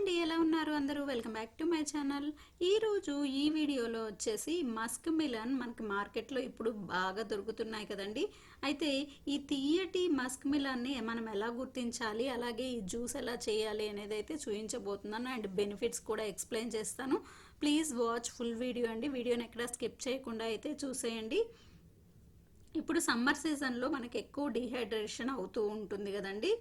అండి, ఎలా ఉన్నారు అందరూ? Welcome back to my channel. ఈరోజు ఈ వీడియోలో వచ్చేసి మస్క్ మిలన్ మనకి మార్కెట్లో ఇప్పుడు బాగా దొరుకుతున్నాయి కదండి. అయితే ఈ తీయటి మస్క్ మిలన్ని మనం ఎలా గుర్తించాలి, అలాగే ఈ జ్యూస్ ఎలా చేయాలి అనేది అయితే చూపించబోతున్నాను. అండ్ బెనిఫిట్స్ కూడా ఎక్స్ప్లెయిన్ చేస్తాను. ప్లీజ్ వాచ్ ఫుల్ వీడియో అండి. వీడియోని ఎక్కడ స్కిప్ చేయకుండా అయితే చూసేయండి. ఇప్పుడు సమ్మర్ సీజన్లో మనకి ఎక్కువ డిహైడ్రేషన్ అవుతూ ఉంటుంది కదండి.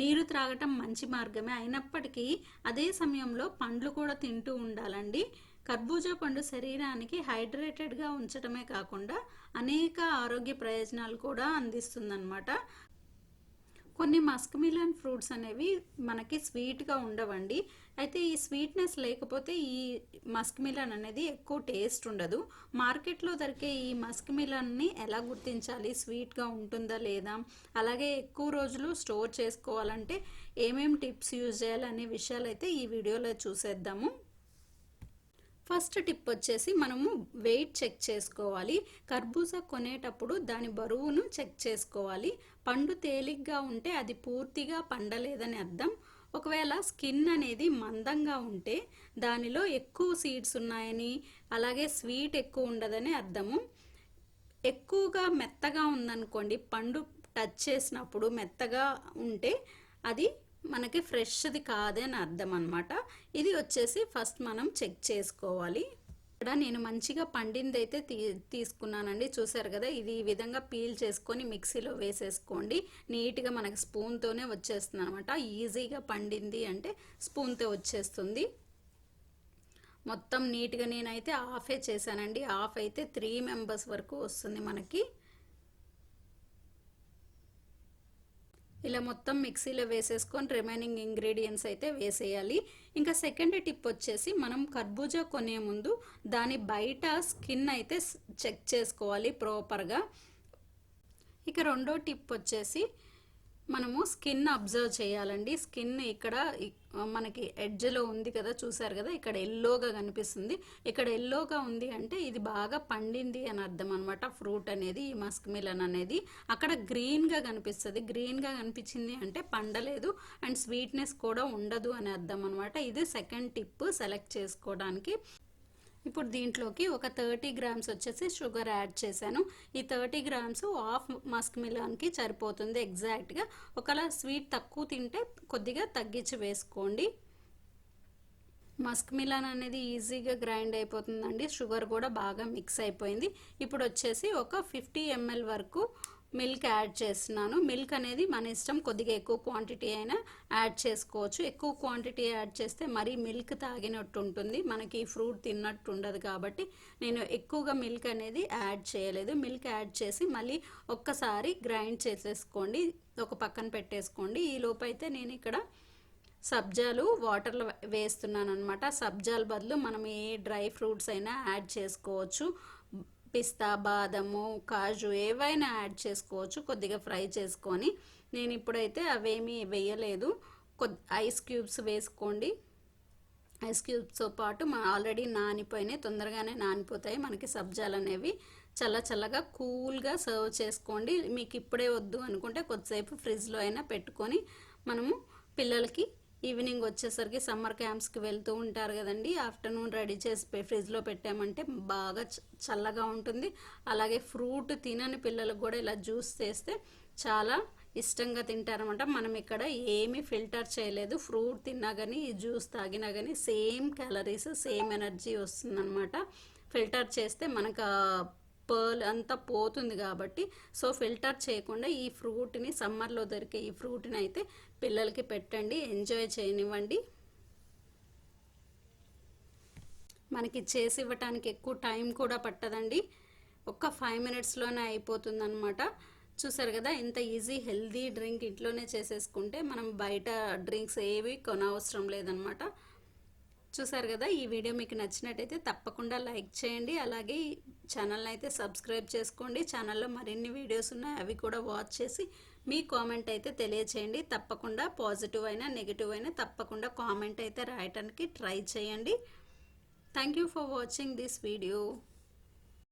నీరు త్రాగటం మంచి మార్గమే అయినప్పటికీ అదే సమయంలో పండ్లు కూడా తింటూ ఉండాలండి. కర్బూజా పండు శరీరానికి హైడ్రేటెడ్గా ఉంచడమే కాకుండా అనేక ఆరోగ్య ప్రయోజనాలు కూడా అందిస్తుందన్నమాట. కొన్ని మస్క్ మిలన్ ఫ్రూట్స్ అనేవి మనకి స్వీట్గా ఉండవండి. అయితే ఈ స్వీట్నెస్ లేకపోతే ఈ మస్క్ మిలన్ అనేది ఎక్కువ టేస్ట్ ఉండదు. మార్కెట్లో దొరికే ఈ మస్క్ మిలన్ని ఎలా గుర్తించాలి, స్వీట్గా ఉంటుందా లేదా, అలాగే ఎక్కువ రోజులు స్టోర్ చేసుకోవాలంటే ఏమేమి టిప్స్ యూజ్ చేయాలి అనే విషయాలు అయితే ఈ వీడియోలో చూసేద్దాము. ఫస్ట్ టిప్ వచ్చేసి మనము వెయిట్ చెక్ చేసుకోవాలి. కర్బూజా కొనేటప్పుడు దాని బరువును చెక్ చేసుకోవాలి. పండు తేలిగ్గా ఉంటే అది పూర్తిగా పండలేదని అర్థం. ఒకవేళ స్కిన్ అనేది మందంగా ఉంటే దానిలో ఎక్కువ సీడ్స్ ఉన్నాయని, అలాగే స్వీట్ ఎక్కువ ఉండదని అర్థము. ఎక్కువగా మెత్తగా ఉందనుకోండి, పండు టచ్ చేసినప్పుడు మెత్తగా ఉంటే అది మనకి ఫ్రెష్ది కాదని అర్థం అనమాట. ఇది వచ్చేసి ఫస్ట్ మనం చెక్ చేసుకోవాలి. ఇక్కడ నేను మంచిగా పండింది అయితే తీసుకున్నానండి. చూసారు కదా, ఇది ఈ విధంగా పీల్ చేసుకొని మిక్సీలో వేసేసుకోండి. నీట్గా మనకి స్పూన్తోనే వచ్చేస్తుంది అనమాట. ఈజీగా పండింది అంటే స్పూన్తో వచ్చేస్తుంది. మొత్తం నీట్గా నేనైతే హాఫే చేశానండి. హాఫ్ అయితే 3 మెంబర్స్ వరకు వస్తుంది మనకి. ఇలా మొత్తం మిక్సీలో వేసేసుకొని రిమైనింగ్ ఇంగ్రీడియంట్స్ అయితే వేసేయాలి. ఇంకా సెకండ్ టిప్ వచ్చేసి మనం కర్బూజా కొనే ముందు దాని బయట స్కిన్ అయితే చెక్ చేసుకోవాలి ప్రాపర్గా. ఇక రెండో టిప్ వచ్చేసి మనము స్కిన్ అబ్జర్వ్ చేయాలండి. స్కిన్ ఇక్కడ మనకి ఎడ్జ్లో ఉంది కదా, చూసారు కదా, ఇక్కడ ఎల్లోగా కనిపిస్తుంది. ఇక్కడ ఎల్లోగా ఉంది అంటే ఇది బాగా పండింది అని అర్థం అనమాట. ఫ్రూట్ అనేది, ఈ మస్క్ మిలన్ అనేది. అక్కడ గ్రీన్గా కనిపిస్తుంది. గ్రీన్గా కనిపించింది అంటే పండలేదు అండ్ స్వీట్నెస్ కూడా ఉండదు అని అర్థం అనమాట. ఇది సెకండ్ టిప్ సెలెక్ట్ చేసుకోవడానికి. ఇప్పుడు దీంట్లోకి ఒక 30 గ్రామ్స్ వచ్చేసి షుగర్ యాడ్ చేశాను. ఈ 30 గ్రామ్స్ హాఫ్ మస్క్ మిలన్కి సరిపోతుంది ఎగ్జాక్ట్గా. ఒకవేళ స్వీట్ తక్కువ తింటే కొద్దిగా తగ్గించి వేసుకోండి. మస్క్ మిలన్ అనేది ఈజీగా గ్రైండ్ అయిపోతుందండి. షుగర్ కూడా బాగా మిక్స్ అయిపోయింది. ఇప్పుడు వచ్చేసి ఒక 50 ml వరకు మిల్క్ యాడ్ చేస్తున్నాను. మిల్క్ అనేది మన ఇష్టం, కొద్దిగా ఎక్కువ క్వాంటిటీ అయినా యాడ్ చేసుకోవచ్చు. ఎక్కువ క్వాంటిటీ యాడ్ చేస్తే మరీ మిల్క్ తాగినట్టు ఉంటుంది, మనకి ఫ్రూట్ తిన్నట్టు ఉండదు. కాబట్టి నేను ఎక్కువగా మిల్క్ అనేది యాడ్ చేయలేదు. మిల్క్ యాడ్ చేసి మళ్ళీ ఒక్కసారి గ్రైండ్ చేసేసుకోండి, ఒక పక్కన పెట్టేసుకోండి. ఈ లోపు అయితే నేను ఇక్కడ సబ్జాలు వాటర్లో వేస్తున్నాను అనమాట. సబ్జాల బదులు మనం ఏ డ్రై ఫ్రూట్స్ అయినా యాడ్ చేసుకోవచ్చు. పిస్తా, బాదము, కాజు ఏవైనా యాడ్ చేసుకోవచ్చు. కొద్దిగా ఫ్రై చేసుకొని, నేను ఇప్పుడైతే అవేమీ వేయలేదు. ఐస్ క్యూబ్స్ వేసుకోండి. ఐస్ క్యూబ్స్తో పాటు ఆల్రెడీ నానిపోయినాయి, తొందరగానే నానిపోతాయి మనకి సబ్జాలు అనేవి. చల్లగా కూల్గా సర్వ్ చేసుకోండి. మీకు ఇప్పుడే వద్దు అనుకుంటే కొద్దిసేపు ఫ్రిడ్జ్లో అయినా పెట్టుకొని మనము పిల్లలకి ఈవినింగ్ వచ్చేసరికి సమ్మర్ క్యాంప్స్కి వెళ్తూ ఉంటారు కదండి, ఆఫ్టర్నూన్ రెడీ చేసి ఫ్రిడ్జ్లో పెట్టామంటే బాగా చల్లగా ఉంటుంది. అలాగే ఫ్రూట్ తినని పిల్లలకు కూడా ఇలా జ్యూస్ చేస్తే చాలా ఇష్టంగా తింటారనమాట. మనం ఇక్కడ ఏమీ ఫిల్టర్ చేయలేదు. ఫ్రూట్ తిన్నా కానీ ఈ జ్యూస్ తాగినా కానీ సేమ్ క్యాలరీస్, సేమ్ ఎనర్జీ వస్తుందన్నమాట. ఫిల్టర్ చేస్తే మనకు పర్ల్ అంతా పోతుంది కాబట్టి, సో ఫిల్టర్ చేయకుండా ఈ ఫ్రూట్ని, సమ్మర్లో దొరికే ఈ ఫ్రూట్ని అయితే పిల్లలకి పెట్టండి, ఎంజాయ్ చేయనివ్వండి. మనకి చేసి ఇవ్వటానికి ఎక్కువ టైం కూడా పట్టదండి, ఒక్క 5 మినిట్స్లోనే అయిపోతుంది అనమాట. చూసారు కదా, ఇంత ఈజీ హెల్దీ డ్రింక్ ఇంట్లోనే చేసేసుకుంటే మనం బయట డ్రింక్స్ ఏవి కొనవసరం లేదనమాట. చూసారు కదా, ఈ వీడియో మీకు నచ్చినట్టయితే తప్పకుండా లైక్ చేయండి. అలాగే ఛానల్ని అయితే సబ్స్క్రైబ్ చేసుకోండి. ఛానల్లో మరిన్ని వీడియోస్ ఉన్నాయి, అవి కూడా వాచ్ చేసి మీ కామెంట్ అయితే తెలియచేయండి. తప్పకుండా పాజిటివ్ అయినా నెగిటివ్ అయినా తప్పకుండా కామెంట్ అయితే రాయటానికి ట్రై చేయండి. Thank you for watching this video.